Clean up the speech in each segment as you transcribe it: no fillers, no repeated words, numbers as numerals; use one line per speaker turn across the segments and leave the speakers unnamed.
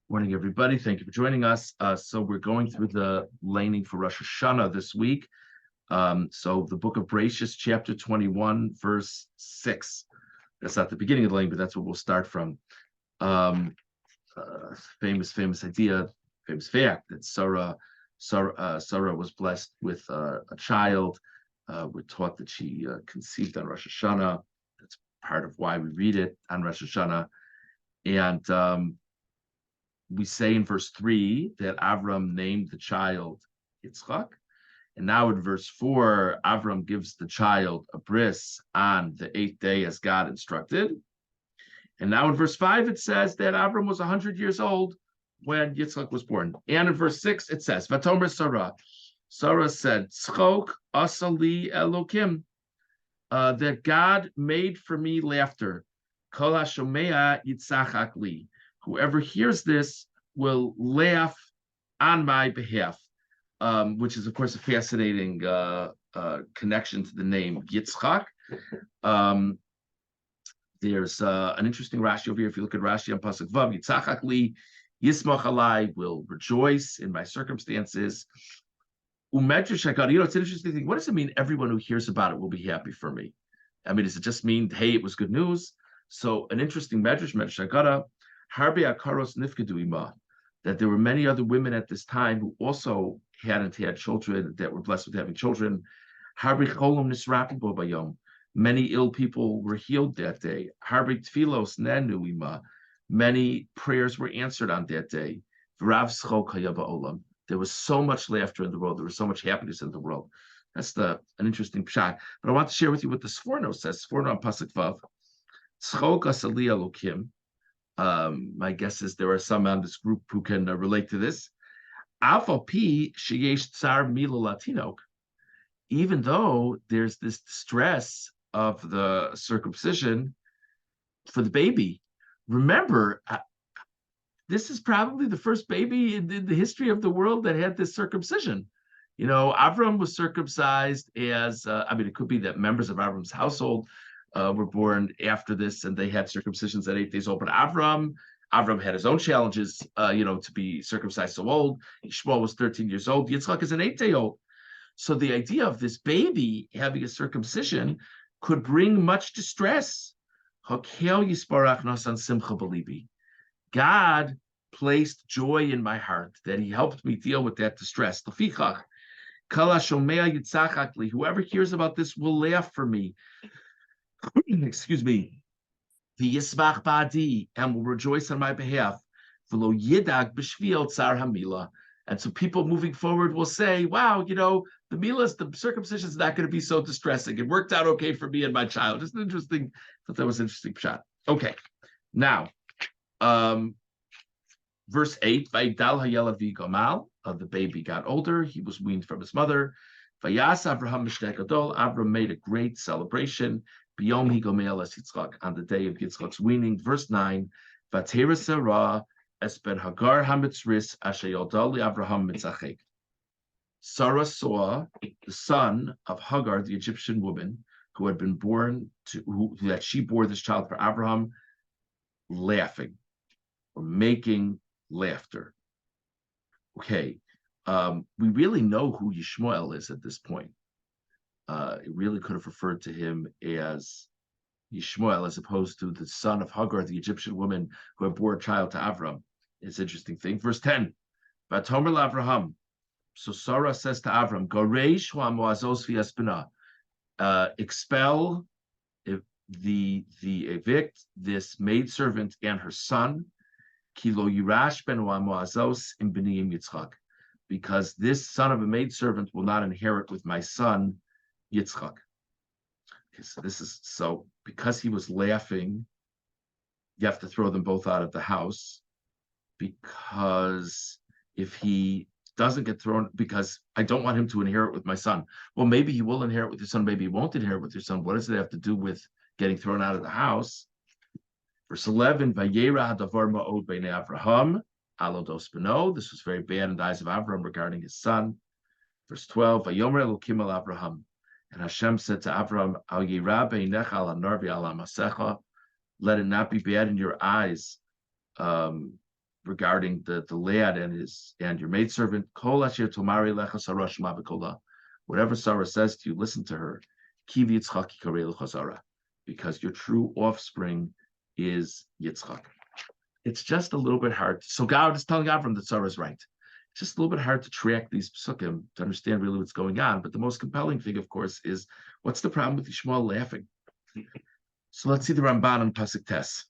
Morning, everybody. Thank you for joining us. So we're going through the laning for Rosh Hashanah this week. So the book of Bereshit, chapter 21, verse 6. That's not the beginning of the laning, but that's what we'll start from. Famous idea, famous fact that Sarah was blessed with a child. We're taught that she conceived on Rosh Hashanah. That's part of why we read it on Rosh Hashanah. And we say in verse 3 that Avram named the child Yitzchak. And now in verse 4, Avram gives the child a bris on the 8th day as God instructed. And now in verse 5, it says that Avram was 100 years old when Yitzchak was born. And in verse 6, it says, Vatomer Sarah. Sarah said, Tzchok asali Elokim, that God made for me laughter. Kol hashomea yitzachak li. Whoever hears this will laugh on my behalf, which is, of course, a fascinating connection to the name Yitzchak. There's an interesting Rashi over here. If you look at Rashi on Pasuk Vav, Yitzchak li, Yismach alai, will rejoice in my circumstances. Umedrash Haggadah, it's an interesting thing. What does it mean? Everyone who hears about it will be happy for me. I mean, does it just mean, hey, it was good news? So an interesting Medrash Haggadah, Harbe Akaros Nifkedu Ima, that there were many other women at this time who also hadn't had children, that were blessed with having children. Harbe Cholom Nisrapi Bo Bayom, many ill people were healed that day. Harbe Tfilos Nenu Ima, many prayers were answered on that day. V'rav Schok Hayaba Olam. There was so much laughter in the world. There was so much happiness in the world. That's an interesting pshat. But I want to share with you what the Sforno says. Sforno on Pasuk Vav. Tzchok asali Elokim. My guess is there are some on this group who can relate to this. Afal pi sheyesh tsar mila latinok. Even though there's this distress of the circumcision for the baby, remember, this is probably the first baby in the history of the world that had this circumcision. Avram was circumcised as, it could be that members of Avram's household were born after this and they had circumcisions at 8 days old. But Avram had his own challenges, to be circumcised so old. Shmuel was 13 years old. Yitzchak is an 8-day-old. So the idea of this baby having a circumcision could bring much distress. God placed joy in my heart that he helped me deal with that distress. Whoever hears about this will laugh for me. Excuse me. And will rejoice on my behalf. And so people moving forward will say, wow, the circumcision is not going to be so distressing. It worked out okay for me and my child. Just interesting. I thought that was an interesting shot. Okay. Now, verse 8, the baby got older. He was weaned from his mother. Avraham made a great celebration on the day of Yitzchak's weaning. Verse 9, Sarah saw the son of Hagar, the Egyptian woman, who had been born that she bore this child for Abraham, laughing or making laughter. Okay, we really know who Yishmael is at this point. It really could have referred to him as Yishmael as opposed to the son of Hagar, the Egyptian woman who had bore a child to Avram. It's an interesting thing. Verse 10, Vatomer Avraham. So Sarah says to Avram, Goreish hu'amoazos v'yaspina, expel, evict this maidservant and her son, Kilo Yirash ben hu'amoazos im b'niyim Yitzchak, because this son of a maidservant will not inherit with my son Yitzchak. Okay, so because he was laughing, you have to throw them both out of the house, because if he doesn't get thrown, because I don't want him to inherit with my son. Well, maybe he will inherit with your son, maybe he won't inherit with your son. What does it have to do with getting thrown out of the house? Verse 11, Vayera hadavar ma'od b'nei Avraham, alodos beno. This was very bad in the eyes of Avraham regarding his son. Verse 12, Vayomer Elokim el Avraham. And Hashem said to Avraham, Al yira beinecha al hanarvi al hamasecha. Let it not be bad in your eyes, regarding the lad and your maidservant. Kol asher tomari lecha Sarah shema v'kola. Whatever Sarah says to you, listen to her. Kivi Yitzchak yikarei lecha Sarah, because your true offspring is Yitzchak. It's just a little bit hard. So God is telling Avram that Sarah is right. It's just a little bit hard to track these psukim to understand really what's going on. But the most compelling thing, of course, is what's the problem with Yishmael laughing? So let's see the Ramban on Pasuk Tes.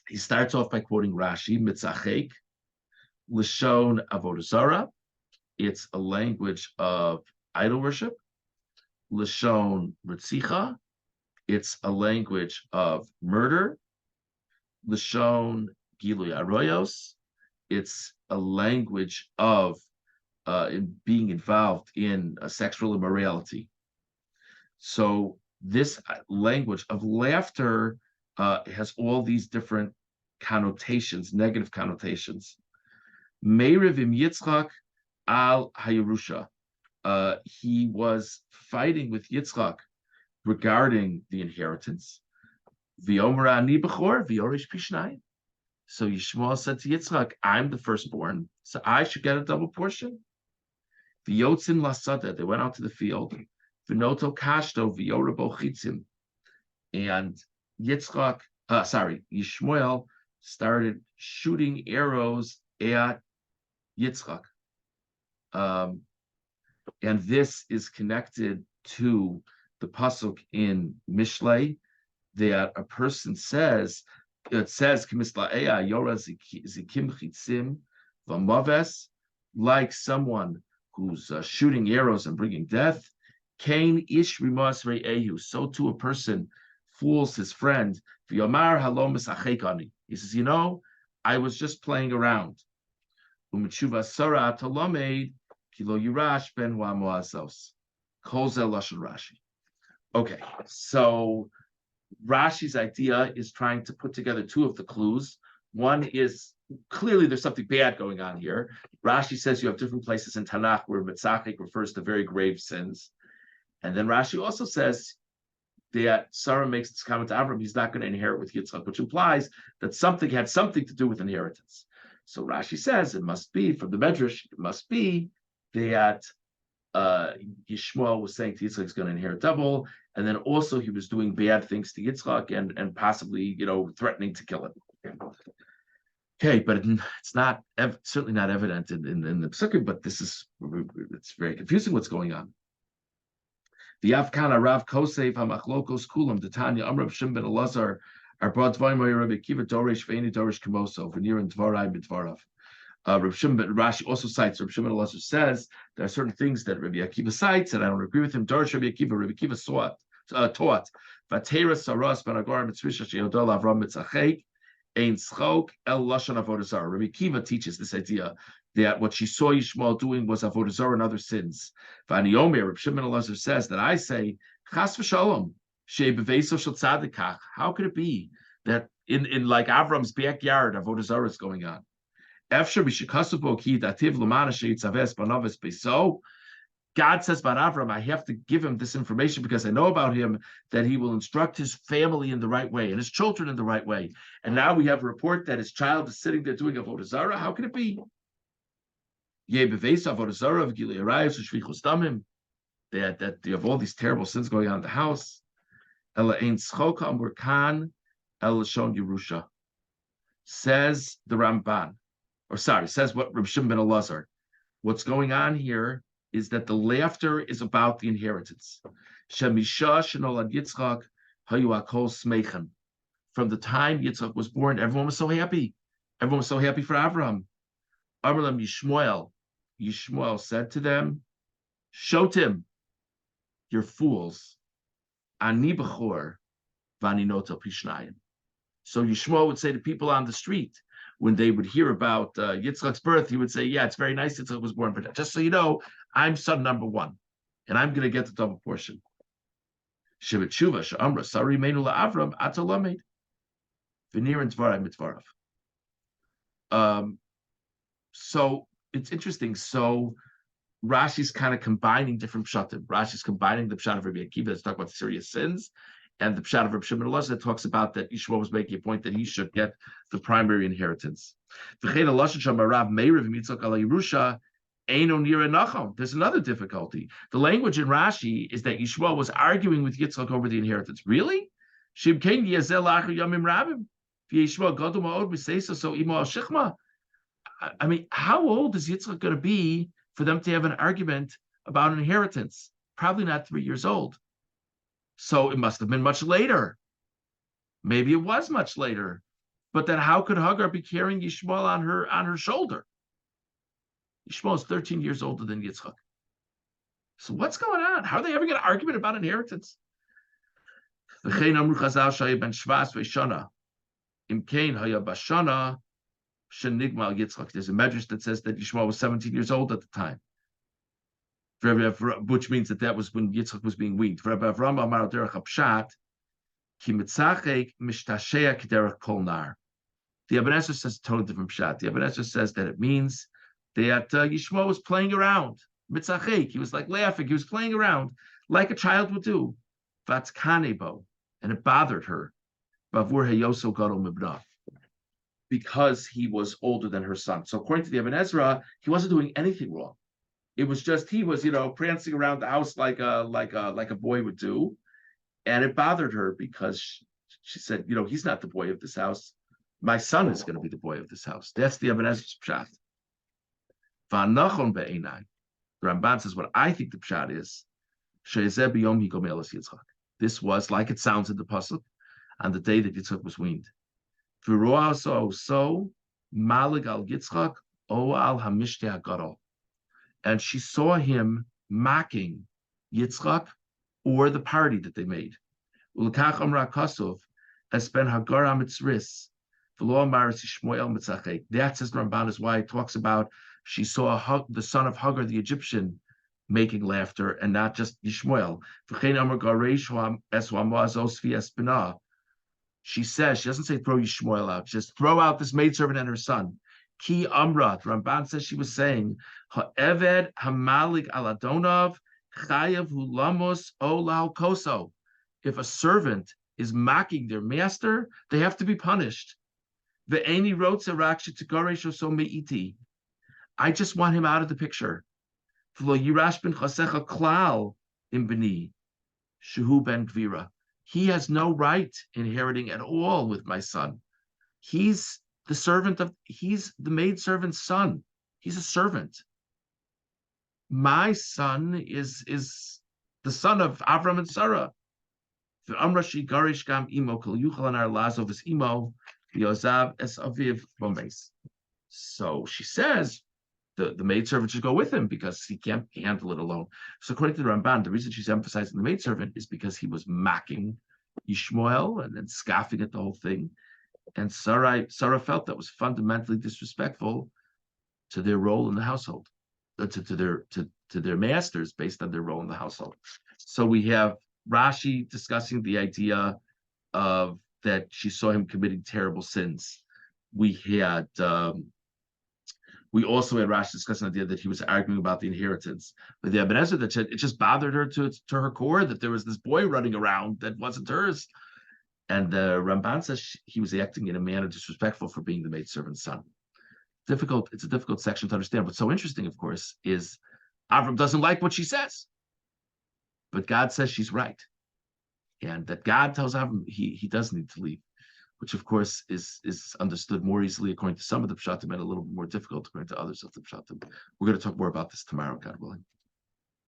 He starts off by quoting Rashi, Mitzachek, Lishon Avodah Zarah. It's a language of idol worship. Lishon Ritzicha. It's a language of murder. Lishon Gilui Aroyos. It's a language of being involved in sexual immorality. So this language of laughter has all these different connotations, negative connotations. Meirivim Yitzchak al Hayerusha. He was fighting with Yitzchak regarding the inheritance. V'yomer ani b'chor v'yorish pishnayim. So Yishmael said to Yitzchak, I'm the firstborn, so I should get a double portion. V'yotzin lasada, they went out to the field. V'noto kashto v'yorabo chitzim. And Yishmael started shooting arrows at Yitzchak. And this is connected to the pasuk in Mishlei that a person says, it says, like someone who's shooting arrows and bringing death. Kain ish rimas re'ehu. So too a person fools his friend. He says, I was just playing around. Okay, so Rashi's idea is trying to put together two of the clues. One is clearly there's something bad going on here. Rashi says you have different places in Tanakh where Mitzachik refers to very grave sins. And then Rashi also says that Sarah makes this comment to Avram, he's not going to inherit with Yitzchak, which implies that something had something to do with inheritance. So Rashi says it must be, from the Medrash, it must be that Yishmael was saying to Yitzchak he's going to inherit double, and then also he was doing bad things to Yitzchak and possibly, threatening to kill him. Okay, but it's not certainly not evident in the Psukim, but it's very confusing what's going on. The Afkana Rav Kosev Hamachlokos Kulam Detanya Amrav Shim ben Elazar Arbad Dvarim Rabbi Kiva Dorish Veini Dorish Kamoso Venir and Dvarai B'Dvarav. Rashi also cites Rabbi Shimon Elazar says there are certain things that Rabbi Akiva cites, and I don't agree with him. Dorish Rabbi Akiva taught Vatera Saras Ben Agar Mitzrisha Sheodol Avram Mitzachek Ein Schok El Lashon Avodah Zarah. Rabbi Akiva teaches this idea that what she saw Yishmael doing was Avodah Zarah and other sins. Vani Omer, Rabbi Shimon Elazar says that I say Chas v'Shalom Shei B'Veiso Shel Tzadikach. How could it be that in like Avram's backyard Avodah Zarah is going on? God says about Avram, I have to give him this information because I know about him that he will instruct his family in the right way and his children in the right way. And now we have a report that his child is sitting there doing Avodah Zarah. How can it be? That you have all these terrible sins going on in the house. Says the Ramban. Says what Reb Shimon ben Elazar. What's going on here is that the laughter is about the inheritance. Shemisha shenolad Yitzchak hayu akol smeichan. From the time Yitzchak was born, everyone was so happy. Everyone was so happy for Avraham. Amrlam Yishmael. Yishmael said to them, Shotim, you're fools. Ani b'chor v'ani notel pishnayim. So Yishmael would say to people on the street, when they would hear about Yitzchak's birth, he would say, yeah, it's very nice Yitzchak was born, but just so you know, I'm son number one, and I'm going to get the double portion. So it's interesting. So Rashi's kind of combining different pshatim. Rashi's combining the pshat of Rabbi Akiva that's talking about serious sins, And the Pshat of Reb Shimon Elazar that talks about that Yishmael was making a point that he should get the primary inheritance. There's another difficulty. The language in Rashi is that Yishmael was arguing with Yitzchak over the inheritance. Really? I mean, how old is Yitzchak going to be for them to have an argument about an inheritance? Probably not 3 years old. So it must have been much later. Maybe it was much later. But then how could Hagar be carrying Yishmael on her shoulder? Yishmael is 13 years older than Yitzchak. So what's going on? How are they having an argument about inheritance? There's a medrash that says that Yishmael was 17 years old at the time, which means that was when Yitzchak was being weaned. The Ibn Ezra says a totally different pshat. The Ibn Ezra says that it means that Yishmael was playing around. Mitzachek, he was like laughing, he was playing around like a child would do. Vatzkanebo, and it bothered her. Bavur heyoso gadol mibna, because he was older than her son. So according to the Ibn Ezra, he wasn't doing anything wrong. It was just he was, prancing around the house like a boy would do, and it bothered her because she said, he's not the boy of this house. My son is going to be the boy of this house. That's the Ibn Ezra's pshat. V'anachon be'einai. The Ramban says what I think the pshat is. She'ezeh b'yom higomelas Yitzchak. This was like it sounds in the pasuk on the day that Yitzchak was weaned. V'roa so malig al Yitzchak o al hamishte hagadol. And she saw him mocking Yitzchak or the party that they made. Ulakach amra kasov esben hagar amitzris v'lo amaris Yishmael mitzachek. That, says Ramban, is why it talks about she saw the son of Hagar the Egyptian making laughter and not just Yishmael. She says, she doesn't say throw Yishmael out, just throw out this maidservant and her son. Ki Amrat, Ramban says she was saying, Ha'eved hamalik aladonov chayav hulamos olal koso. If a servant is mocking their master, they have to be punished. Ve'eni rotze rak shetigarish oso me'iti. I just want him out of the picture. V'lo yirash ben chasecha klal im b'ni shehu ben gvira. He has no right inheriting at all with my son. He's the maidservant's son. He's a servant. My son is the son of Avram and Sarah. V'amrashi garish gam imo kol yuchal anar lazov es imo v'yozav es aviv bomes. So she says the maidservant should go with him because he can't handle it alone. So according to the Ramban, the reason she's emphasizing the maidservant is because he was mocking Yishmael and then scoffing at the whole thing. And Sarah felt that was fundamentally disrespectful to their role in the household, to their masters based on their role in the household. So we have Rashi discussing the idea of that she saw him committing terrible sins. We also had Rashi discussing the idea that he was arguing about the inheritance. But the Ibn Ezra that said it just bothered her to her core that there was this boy running around that wasn't hers. And the Ramban says he was acting in a manner disrespectful for being the maidservant's son. It's a difficult section to understand. What's so interesting, of course, is Avram doesn't like what she says. But God says she's right. And that God tells Avram he does need to leave, which of course is understood more easily according to some of the Pshatim and a little bit more difficult according to others of the Pshatim. We're going to talk more about this tomorrow, God willing.